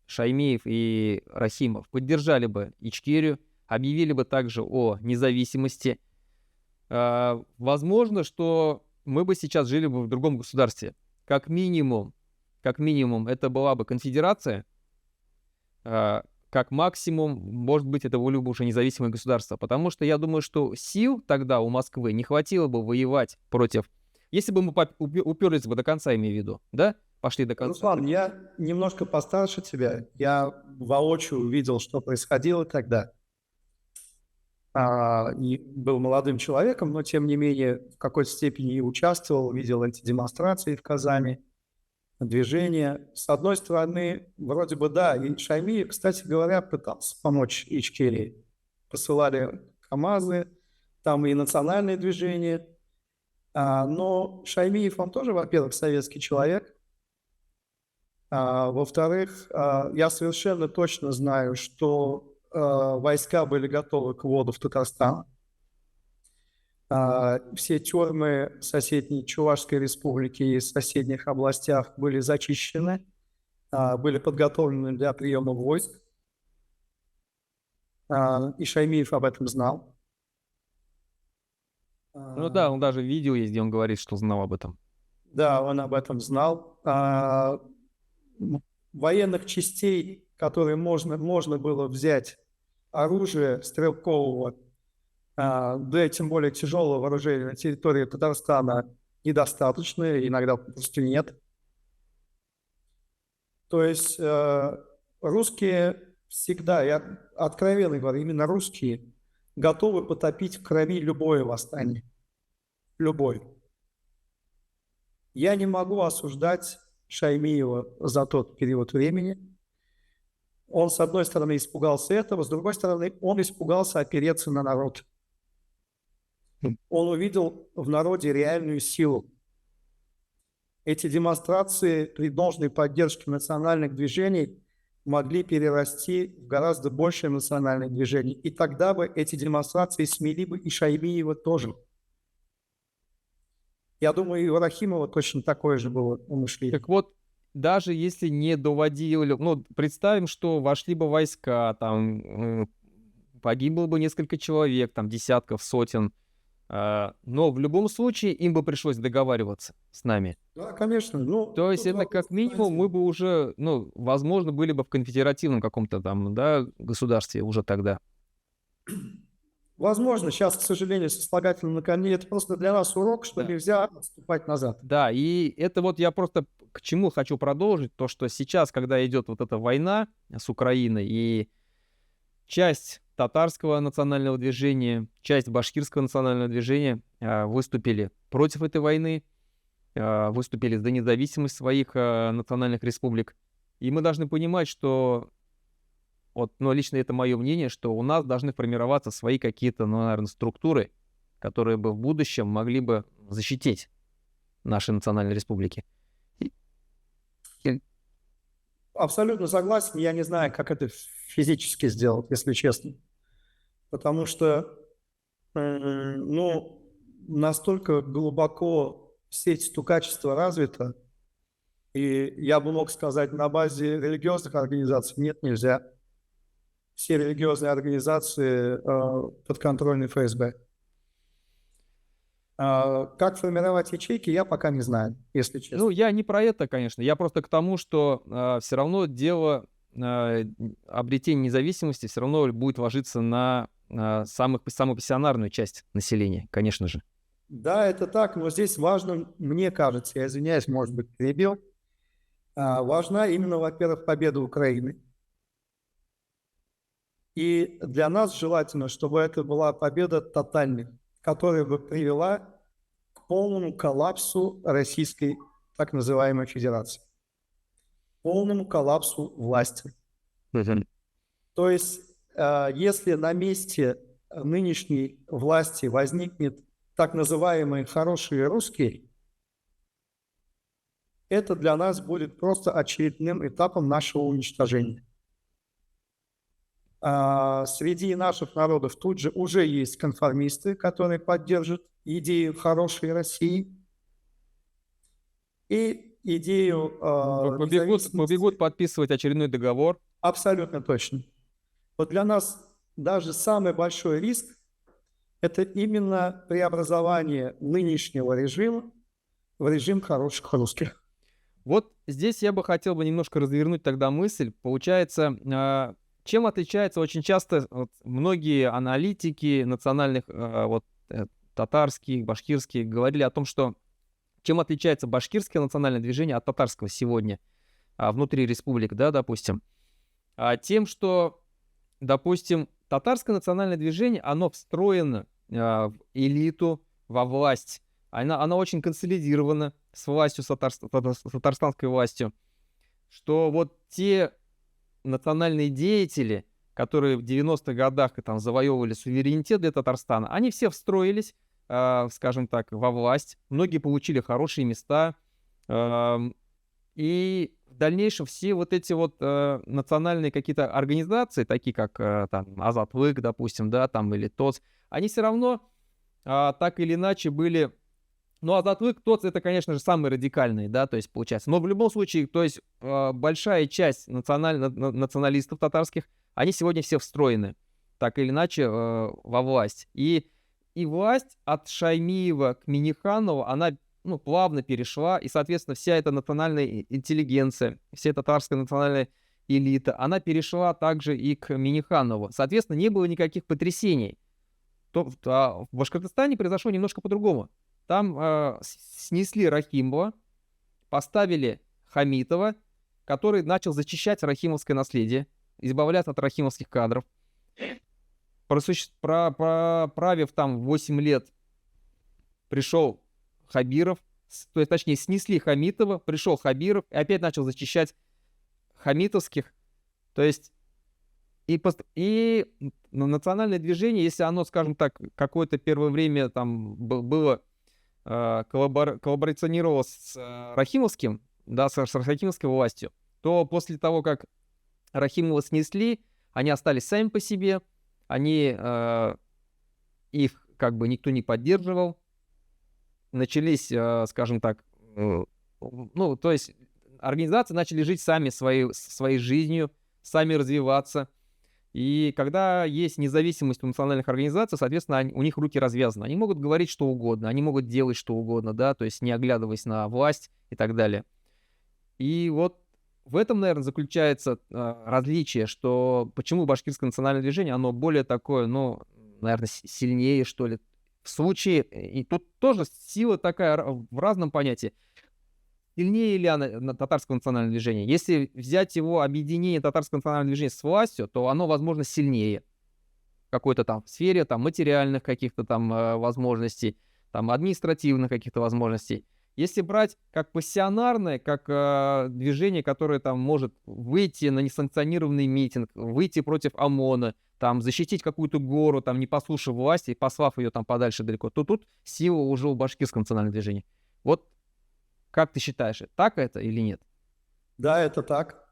Шаймиев и Рахимов поддержали бы Ичкерию, объявили бы также о независимости, возможно, что мы бы сейчас жили бы в другом государстве. Как минимум, это была бы конфедерация, как максимум, может быть, это были бы уже независимые государства. Потому что я думаю, что сил тогда у Москвы не хватило бы воевать против... Если бы мы уперлись бы до конца, имею в виду, да? Пошли до конца. Руслан, я немножко постарше тебя. Я воочию видел, что происходило тогда. И был молодым человеком, но тем не менее в какой-то степени и участвовал, видел эти демонстрации в Казани, движения. С одной стороны, вроде бы да, и Шаймиев, кстати говоря, пытался помочь Ичкерии. Посылали КАМАЗы, там и национальные движения. Но Шаймиев, он тоже, во-первых, советский человек. Во-вторых, я совершенно точно знаю, что войска были готовы к вводу в Татарстан. Все тюрьмы соседней Чувашской республики и соседних областях были зачищены, были подготовлены для приема войск. И Шаймиев об этом знал. Ну да, он даже видео есть, где он говорит, что знал об этом. Да, он об этом знал. Военных частей, которые можно было взять, оружие стрелкового, да и тем более тяжелого вооружения на территории Татарстана недостаточно, иногда просто нет. То есть русские всегда, я откровенно говорю, именно русские готовы потопить в крови любое восстание. Любое. Я не могу осуждать Шаймиева за тот период времени. Он, с одной стороны, испугался этого, с другой стороны, он испугался опереться на народ. Он увидел в народе реальную силу. Эти демонстрации при должной поддержке национальных движений могли перерасти в гораздо большее национальное движение. И тогда бы эти демонстрации смели бы и Шаймиева тоже. Я думаю, и у Рахимова точно такое же было мышление. Так вот, даже если не доводили... Ну, представим, что вошли бы войска, там погибло бы несколько человек, там десятков, сотен. Но в любом случае им бы пришлось договариваться с нами. Да, конечно. Ну, То есть это как минимум мы бы уже, ну, возможно, были бы в конфедеративном каком-то там, да, государстве уже тогда. Возможно, сейчас, к сожалению, сослагательное наклонение, это просто для нас урок, что Да. нельзя отступать назад. Да, и это вот я просто к чему хочу продолжить, то, что сейчас, когда идет вот эта война с Украиной, и часть татарского национального движения, часть башкирского национального движения выступили против этой войны, выступили за независимость своих национальных республик. И мы должны понимать, что, вот, ну, лично это мое мнение, что у нас должны формироваться свои какие-то, ну, наверное, структуры, которые бы в будущем могли бы защитить наши национальные республики. Абсолютно согласен. Я не знаю, как это физически сделать, если честно. Потому что, ну, настолько глубоко сеть стукачества развита, и я бы мог сказать, на базе религиозных организаций нет, нельзя. Все религиозные организации подконтрольны ФСБ. Как формировать ячейки, я пока не знаю, если Ну, честно. я не про это, конечно. Я просто к тому, что все равно дело обретения независимости все равно будет ложиться на самую пассионарную часть населения, конечно же. Да, это так, но здесь важно, мне кажется, я извиняюсь, может быть, перебил, важна именно, во-первых, победа Украины. И для нас желательно, чтобы это была победа тотальная, которая бы привела к полному коллапсу Российской так называемой Федерации, полному коллапсу власти. Мгм. То есть, если на месте нынешней власти возникнет так называемые хорошие русские, это для нас будет просто очередным этапом нашего уничтожения. Среди наших народов тут же уже есть конформисты, которые поддержат идею хорошей России и идею Побегут независимости. подписывать очередной договор. Абсолютно точно. Вот для нас даже самый большой риск – это именно преобразование нынешнего режима в режим хороших русских. Вот здесь я бы хотел бы немножко развернуть тогда мысль. Получается, чем отличается очень часто вот многие аналитики национальных, татарских, башкирских, говорили о том, что чем отличается башкирское национальное движение от татарского сегодня, внутри республик, да, допустим. Тем, что, допустим, татарское национальное движение, оно встроено в элиту, во власть. Она очень консолидирована с властью, с татарстанской властью, что вот те национальные деятели, которые в 90-х годах там завоевывали суверенитет для Татарстана, они все встроились, скажем так, во власть. Многие получили хорошие места. ам, И в дальнейшем все вот эти вот национальные какие-то организации, такие как там Азатвык, допустим, да, там или ТОЦ, они все равно так или иначе были. Ну, Азатвык, ТОЦ — это, конечно же, самые радикальные, да, то есть получается. Но в любом случае, то есть большая часть националистов татарских, они сегодня все встроены, так или иначе, во власть. И власть от Шаймиева к Миниханову, она, ну, плавно перешла, и, соответственно, вся эта национальная интеллигенция, вся татарская национальная элита, она перешла также и к Миниханову. Соответственно, не было никаких потрясений. В Башкортостане произошло немножко по-другому. Там снесли Рахимова, поставили Хамитова, который начал зачищать рахимовское наследие, избавляться от рахимовских кадров. Правив там 8 лет, пришел Хабиров, то есть, точнее, снесли Хамитова, пришел Хабиров и опять начал зачищать хамитовских. То есть и национальное движение, если оно, скажем так, какое-то первое время там было коллаборационировал с Рахимовским, да, с Рахимовской властью, то после того, как Рахимова снесли, они остались сами по себе, их как бы никто не поддерживал, начались, скажем так, ну, то есть организации начали жить сами своей жизнью, сами развиваться. И когда есть независимость у национальных организаций, соответственно, у них руки развязаны. Они могут говорить что угодно, они могут делать что угодно, да, то есть не оглядываясь на власть и так далее. И вот в этом, наверное, заключается различие, что почему башкирское национальное движение, оно более такое, ну, наверное, сильнее, что ли. В случае, и тут тоже сила такая в разном понятии. Сильнее ли она татарского национального движения? Если взять его объединение татарского национального движения с властью, то оно, возможно, сильнее в какой-то там сфере, там, материальных каких-то там возможностей, там, административных каких-то возможностей. Если брать как пассионарное, как движение, которое там может выйти на несанкционированный митинг, выйти против ОМОНа, там, защитить какую-то гору, там, не послушав власти и послав ее там подальше далеко, то тут сила уже у башкирского национального движения. Вот как ты считаешь, так это или нет? Да, это так.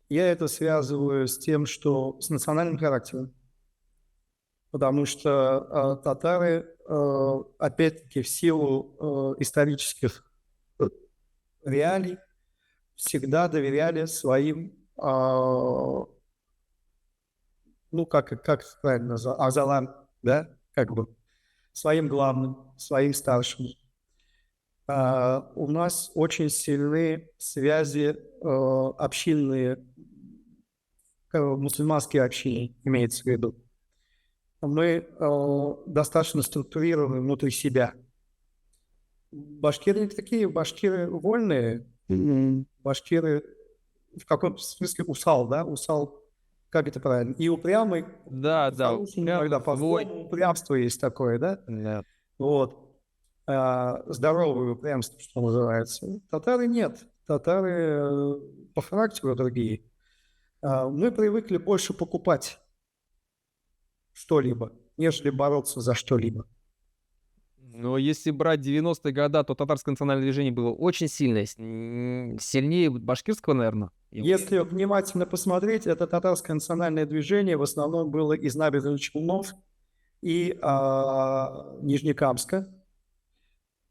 Я это связываю с тем, что с национальным характером, потому что татары, опять-таки, в силу исторических реалий, всегда доверяли своим, ну, как правильно назвать, азалам, да, как бы, своим главным, своим старшим. У нас очень сильны связи общинные, мусульманские общины, имеется в виду. Мы достаточно структурированы внутри себя. Башкиры не такие, башкиры вольные, башкиры в каком-то смысле усал, да, усал, как это правильно, и упрямый, Да, да, иногда по-злому упрямство есть такое, да, да. вот, здоровое упрямство, что называется. Татары нет, татары по характеру другие. Мы привыкли больше покупать что-либо, нежели бороться за что-либо. Но если брать 90-е годы, то татарское национальное движение было очень сильное, сильнее башкирского, наверное. Если внимательно посмотреть, это татарское национальное движение в основном было из набережных Челнов и Нижнекамска.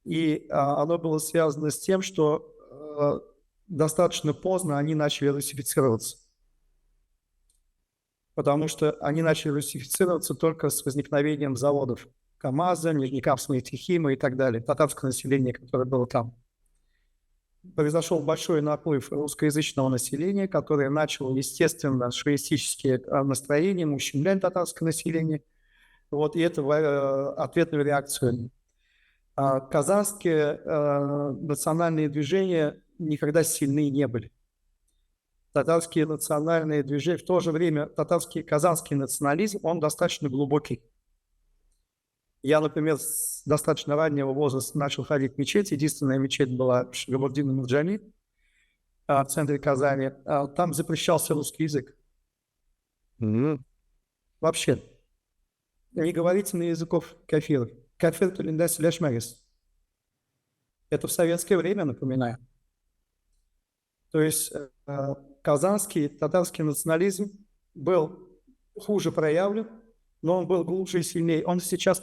И оно было связано с тем, что достаточно поздно они начали русифицироваться. Потому что они начали русифицироваться только с возникновением заводов КАМАЗа, Нижнекамского Нефтехима и так далее, татарское население, которое было там. Произошел большой наплыв русскоязычного населения, которое начало, естественно, шовинистические настроения, ущемлять татарское население. Вот, и это ответную реакцию. Казахские национальные движения никогда сильны не были. Татарские национальные движения, в то же время казахский национализм, он достаточно глубокий. Я, например, с достаточно раннего возраста начал ходить в мечеть. Единственная мечеть была в Шагабурдино-Мурджани, в центре Казани. Там запрещался русский язык. Вообще. Не говорите на языков кафиров. Кафир тулиндас ляшмагис. Это в советское время, напоминаю. То есть казанский, татарский национализм был хуже проявлен, но он был глубже и сильнее. Он сейчас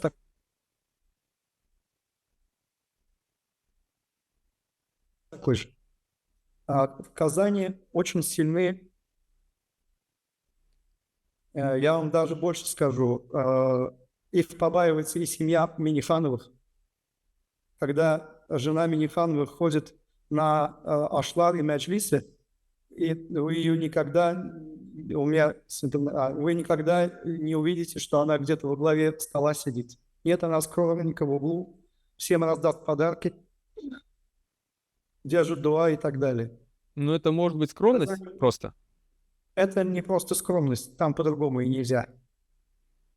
такой же. В Казани очень сильны, я вам даже больше скажу, их побаивается и семья Минихановых. Когда жена Минихановых ходит на ашлар и мяджлисы, и вы ее никогда, вы никогда не увидите, что она где-то во главе стола сидит. Нет, она скромненько в углу, всем раздаст подарки, держит дуа и так далее. Ну, это может быть скромность просто. Это не просто скромность, там по-другому и нельзя.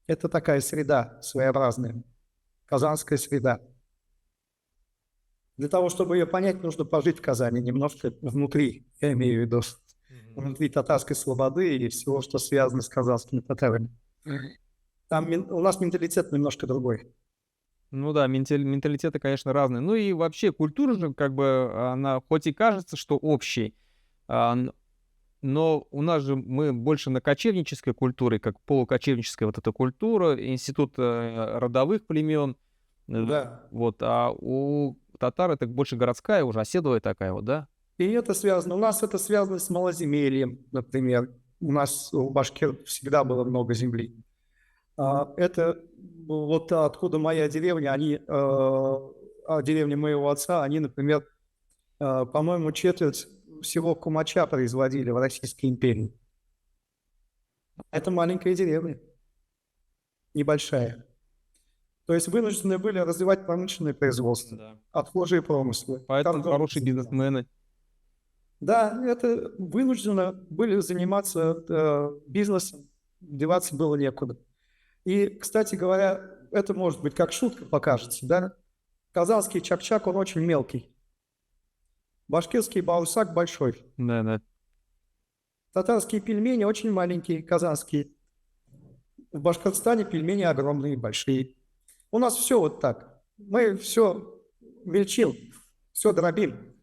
Это такая среда своеобразная, казанская среда. Для того, чтобы ее понять, нужно пожить в Казани немножко внутри, я имею в виду, внутри татарской слободы и всего, что связано с казанскими татарами. Там у нас менталитет немножко другой. Ну да, менталитеты, конечно, разные. Ну и вообще культура же, как бы, она хоть и кажется, что общей, но у нас же мы больше на кочевнической культуре, как полукочевническая вот эта культура, институт родовых племен. Да. Вот, а у татар это больше городская уже, оседлая такая вот, да? И это связано, у нас это связано с малоземельем, например. У нас у башкир всегда было много земли. Это вот откуда моя деревня, деревня моего отца, они, например, по-моему, четверть всего кумача производили в Российской империи. Это маленькая деревня, небольшая. То есть вынуждены были развивать промышленное производство, Да. отхожие промыслы. Поэтому хорошие бизнесмены. Да, это вынуждены были заниматься бизнесом, деваться было некуда. И, кстати говоря, это может быть как шутка покажется, да? Казанский чак-чак, он очень мелкий. Башкирский баурсак большой. Да. Татарские пельмени очень маленькие, казанские. В Башкортостане пельмени огромные, большие. У нас все вот так. Мы все мельчим, все дробим.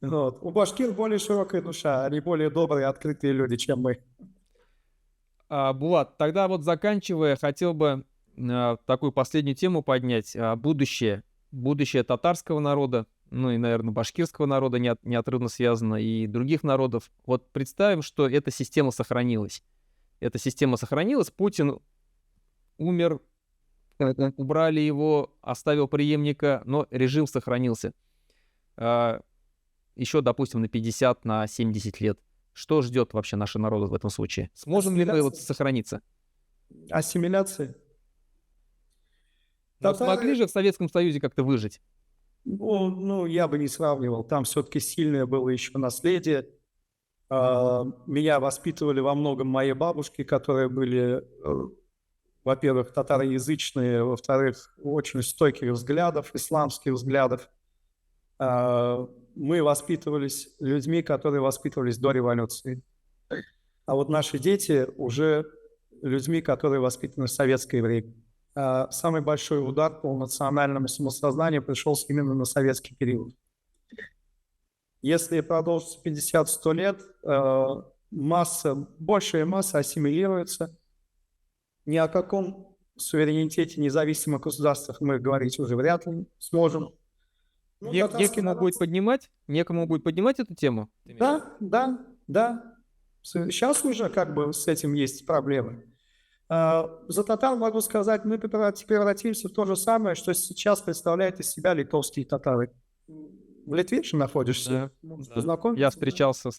Вот. У башкир более широкая душа, они более добрые, открытые люди, чем мы. Булат, тогда вот заканчивая, хотел бы такую последнюю тему поднять. Будущее татарского народа, ну и, наверное, башкирского народа неотрывно связано, и других народов. Вот представим, что эта система сохранилась. Путин умер убрали его, оставил преемника, но режим сохранился. Еще, допустим, на 50, на 70 лет. Что ждет вообще наши народы в этом случае? Сможем ли мы вот сохраниться? Ассимиляция. Но смогли же в Советском Союзе как-то выжить? Ну, я бы не сравнивал. Там все-таки сильное было еще наследие. Меня воспитывали во многом мои бабушки, которые были, во-первых, татароязычные, во-вторых, очень стойких взглядов, исламских взглядов. Мы воспитывались людьми, которые воспитывались до революции. А вот наши дети уже людьми, которые воспитаны в советское время. Самый большой удар по национальному самосознанию пришелся именно на советский период. Если продолжится 50-100 лет, большая масса ассимилируется. Ни о каком суверенитете независимых государствах мы говорить уже вряд ли сможем. Некому будет поднимать эту тему? Да. Сейчас уже как бы с этим есть проблемы. За татар могу сказать, мы превратимся в то же самое, что сейчас представляет из себя литовские татары. В Литве же находишься. Да. Я встречался,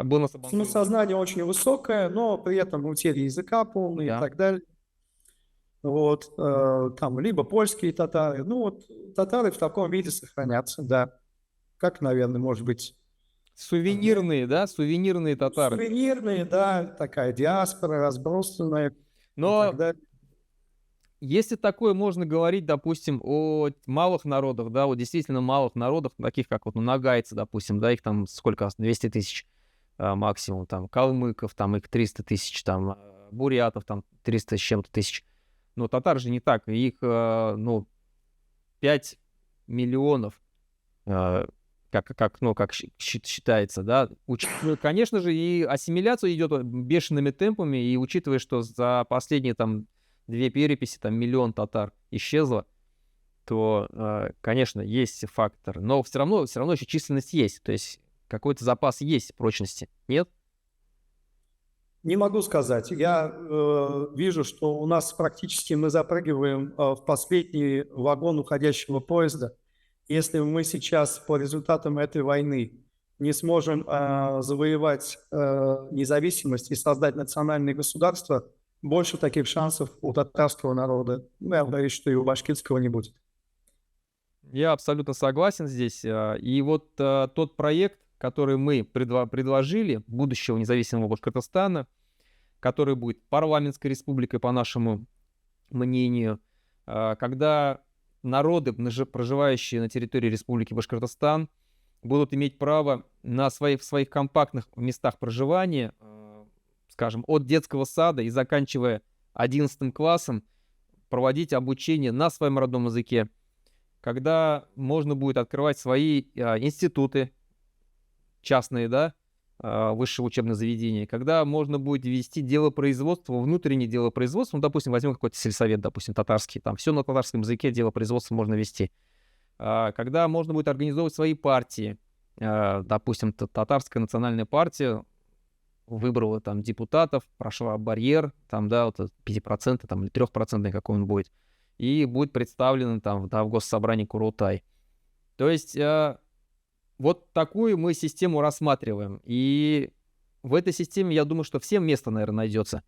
был на Сабантуе. Самосознание очень высокое, но при этом утеря языка полный и так далее. Вот, там либо польские татары. Ну вот татары в таком виде сохранятся, да. Как, наверное, может быть. Сувенирные, да? Сувенирные татары. Сувенирные, да. Такая диаспора разбросанная. Но если такое можно говорить, допустим, о малых народах, да, вот действительно малых народах, таких как вот нагайцы, допустим, да, их там сколько, 200 тысяч максимум, там, калмыков, там, их 300 тысяч, там, бурятов, там, 300 с чем-то тысяч. Но татар же не так, их, 5 миллионов, как считается, да. Конечно же, и ассимиляция идет бешеными темпами, и учитывая, что за последние, там, 2 переписи, там, 1 миллион татар исчезло, то, конечно, есть фактор. Но все равно еще численность есть, то есть какой-то запас есть прочности, нет? Не могу сказать. Я вижу, что у нас практически мы запрыгиваем в последний вагон уходящего поезда. Если мы сейчас по результатам этой войны не сможем завоевать независимость и создать национальное государство, больше таких шансов у татарского народа, я боюсь, что и у башкирского не будет. Я абсолютно согласен здесь. И вот тот проект, который мы предложили, будущего независимого Башкортостана, который будет парламентской республикой, по нашему мнению, когда народы, проживающие на территории Республики Башкортостан, будут иметь право в своих компактных местах проживания, скажем, от детского сада и заканчивая 11 классом, проводить обучение на своем родном языке, когда можно будет открывать свои институты частные, да, высшего учебного заведения, когда можно будет вести дело производства, внутреннее дело производства, ну, допустим, возьмем какой-то сельсовет, допустим, татарский, там все на татарском языке дело производства можно вести, когда можно будет организовывать свои партии, допустим, татарская национальная партия выбрала там депутатов, прошла барьер, там, да, вот 5% там, или 3% какой он будет, и будет представлен там в Госсобрании Курултай. То есть вот такую мы систему рассматриваем. И в этой системе, я думаю, что всем место, наверное, найдется.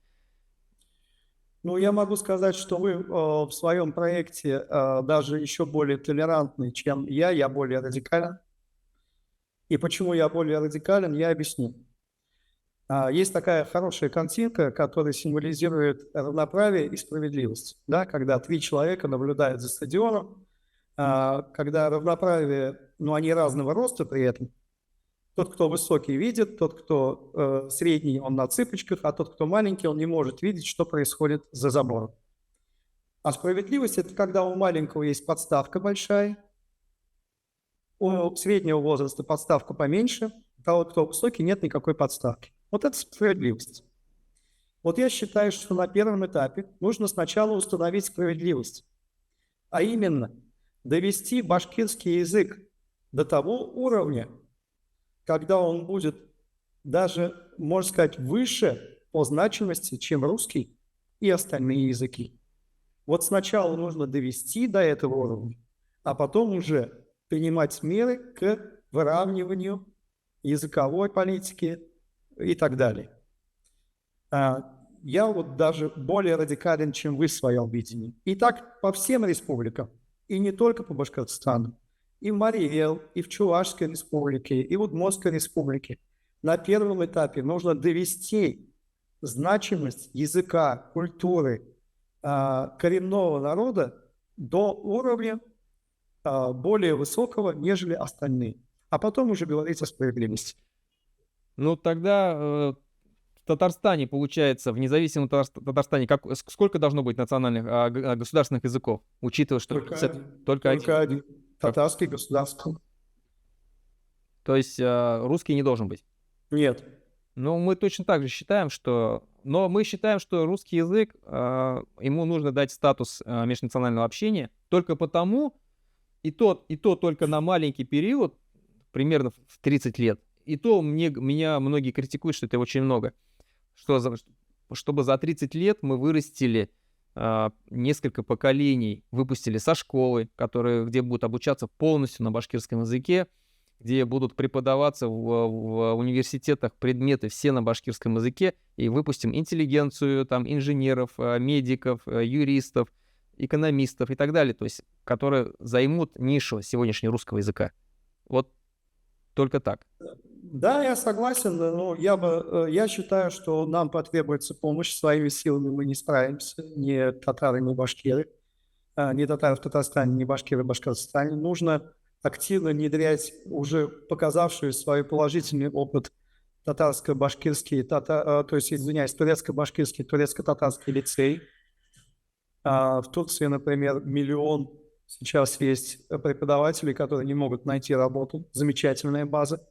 Ну, я могу сказать, что вы в своем проекте даже еще более толерантны, чем я более радикален. И почему я более радикален, я объясню. Есть такая хорошая картинка, которая символизирует равноправие и справедливость. Да? Когда 3 человека наблюдают за стадионом, когда равноправие, но они разного роста при этом. Тот, кто высокий, видит, тот, кто средний, он на цыпочках, а тот, кто маленький, он не может видеть, что происходит за забором. А справедливость – это когда у маленького есть подставка большая, у среднего возраста подставка поменьше, у того, кто высокий, нет никакой подставки. Вот это справедливость. Вот я считаю, что на первом этапе нужно сначала установить справедливость, а именно довести башкирский язык до того уровня, когда он будет даже, можно сказать, выше по значимости, чем русский и остальные языки. Вот сначала нужно довести до этого уровня, а потом уже принимать меры к выравниванию языковой политики и так далее. Я вот даже более радикален, чем вы в своем видении. И так по всем республикам, и не только по Башкортостану. И в Марий-Эл, и в Чувашской республике, и в Удмуртской республике. На первом этапе нужно довести значимость языка, культуры коренного народа до уровня более высокого, нежели остальные. А потом уже говорить о справедливости. Ну, тогда в Татарстане, получается, в независимом Татарстане, сколько должно быть национальных государственных языков, учитывая, что только один? Татарский государственный. То есть русский не должен быть? Нет. Ну, мы точно так же считаем, что... Но мы считаем, что русский язык, ему нужно дать статус межнационального общения только потому, и то только на маленький период, примерно в 30 лет. И то меня многие критикуют, что это очень много. Чтобы за 30 лет мы вырастили несколько поколений, выпустили со школы, где будут обучаться полностью на башкирском языке, где будут преподаваться в университетах предметы все на башкирском языке, и выпустим интеллигенцию, там, инженеров, медиков, юристов, экономистов и так далее, то есть, которые займут нишу сегодняшнего русского языка. Вот только так. Да, я согласен, но я считаю, что нам потребуется помощь, своими силами мы не справимся, ни татары, ни башкиры, ни татары в Татарстане, ни башкиры в Башкортостане. Нужно активно внедрять уже показавший свой положительный опыт татарско-башкирский, турецко-башкирский, турецко-татарский лицей. В Турции, например, 1 миллион сейчас есть преподавателей, которые не могут найти работу. Замечательная база,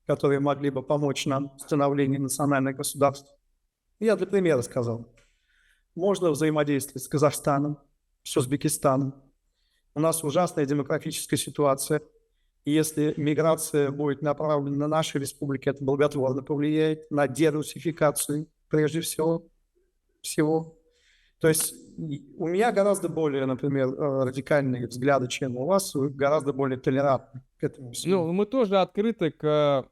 которые могли бы помочь нам в становлении национальных государств. Я для примера сказал. Можно взаимодействовать с Казахстаном, с Узбекистаном. У нас ужасная демографическая ситуация. И если миграция будет направлена на наши республики, это благотворно повлияет на дерусификацию, прежде всего. То есть у меня гораздо более, например, радикальные взгляды, чем у вас, гораздо более толерантны к этому всему. Ну, мы тоже открыты к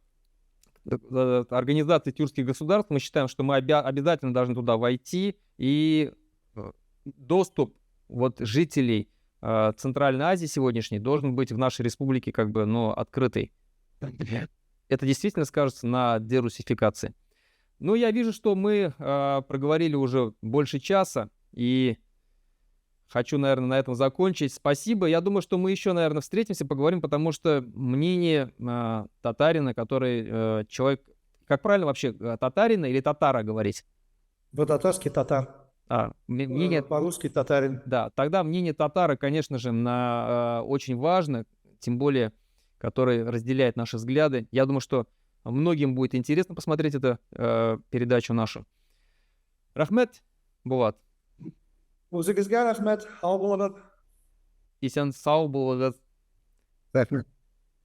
организации тюркских государств. Мы считаем, что мы обязательно должны туда войти, и доступ вот жителей Центральной Азии сегодняшней должен быть в нашей республике как бы, открытый. Это действительно скажется на дерусификации. Ну, я вижу, что мы проговорили уже больше часа, и хочу, наверное, на этом закончить. Спасибо. Я думаю, что мы еще, наверное, встретимся, поговорим, потому что мнение татарина, который человек... Как правильно вообще, татарина или татара говорить? Вы татарский татар. Мнение... По-русски татарин. Да, тогда мнение татара, конечно же, очень важно, тем более, который разделяет наши взгляды. Я думаю, что многим будет интересно посмотреть эту передачу нашу. Рахмет, Булат. O'zingizga rahmat. Sog' bo'lib. Исән сау булыгыз. Рахмет.